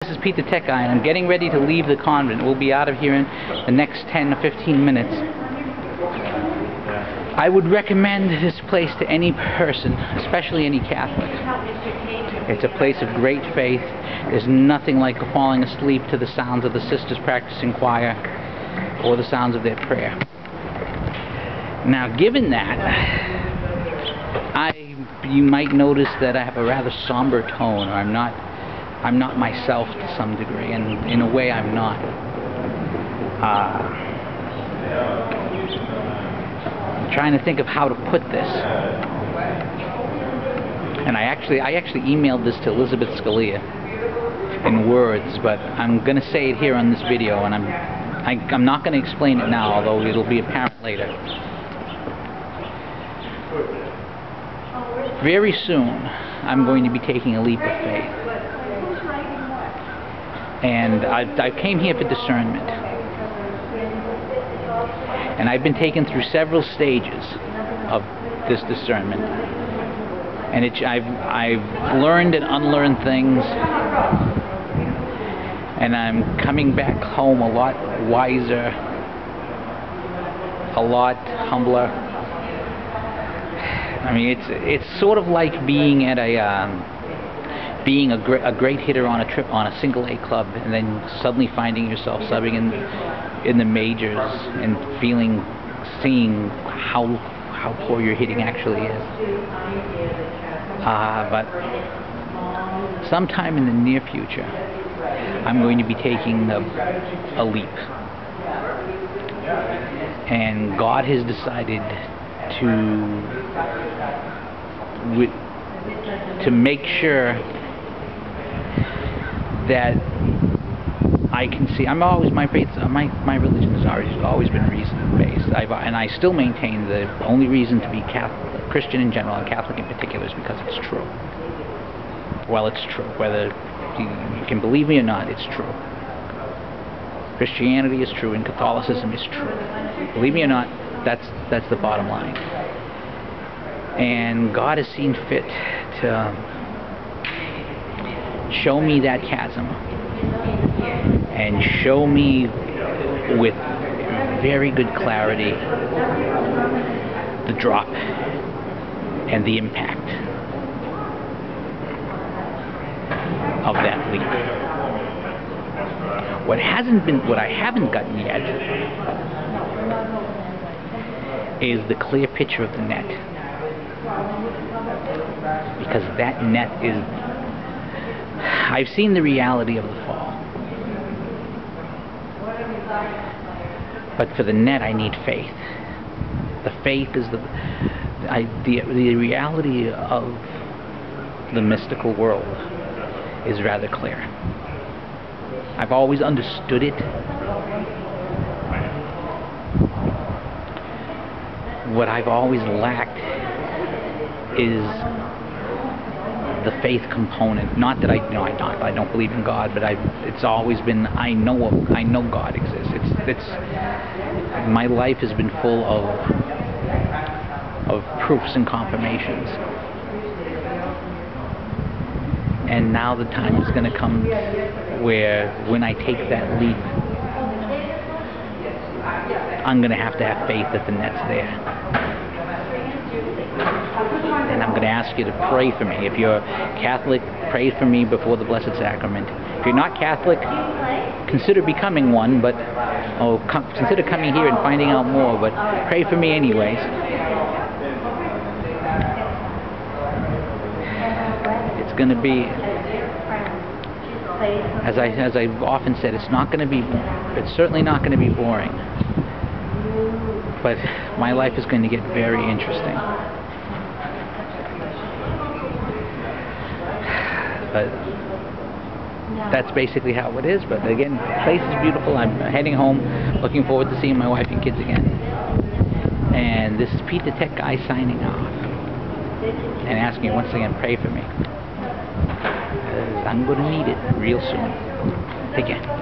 this is Pete the Tech Guy, and I'm getting ready to leave the convent. We'll be out of here in the next 10 to 15 minutes. I would recommend this place to any person, especially any Catholic. It's a place of great faith. There's nothing like falling asleep to the sounds of the sisters practicing choir or the sounds of their prayer. Now, given that, you might notice that I have a rather somber tone, or I'm not myself to some degree, and in a way I'm not. I'm trying to think of how to put this, and I actually emailed this to Elizabeth Scalia in words, but I'm going to say it here on this video, and I'm not going to explain it now, although it'll be apparent later. Very soon, I'm going to be taking a leap of faith. And I came here for discernment. And I've been taken through several stages of this discernment. And I've learned and unlearned things. And I'm coming back home a lot wiser, a lot humbler. I mean, it's sort of like being at being a great hitter on a single A club, and then suddenly finding yourself subbing in the majors and seeing how poor your hitting actually is. But sometime in the near future, I'm going to be taking a leap, and God has decided to make sure that I can see. My religion has always been reason-based, and I still maintain the only reason to be Catholic, Christian in general, and Catholic in particular, is because it's true. Well, it's true. Whether you can believe me or not, it's true. Christianity is true, and Catholicism is true. Believe me or not, that's the bottom line. And God has seen fit to show me that chasm and show me with very good clarity the drop and the impact of that leap. What I haven't gotten yet is the clear picture of the net, because that net is, I've seen the reality of the fall, but for the net I need faith. The faith is the reality of the mystical world is rather clear. I've always understood it. What I've always lacked is the faith component. Not that I don't believe in God, but it's always been I know God exists. My life has been full of proofs and confirmations. And now the time is going to come where when I take that leap, I'm going to have faith that the net's there. And I'm going to ask you to pray for me. If you're Catholic, pray for me before the Blessed Sacrament. If you're not Catholic, consider becoming one, consider coming here and finding out more, but pray for me anyways. It's going to be, as I've often said, it's certainly not going to be boring. But my life is going to get very interesting. But that's basically how it is. But again, the place is beautiful. I'm heading home, looking forward to seeing my wife and kids again. And this is Pete the Tech Guy signing off, and asking you once again, pray for me. I'm going to need it real soon. Take care.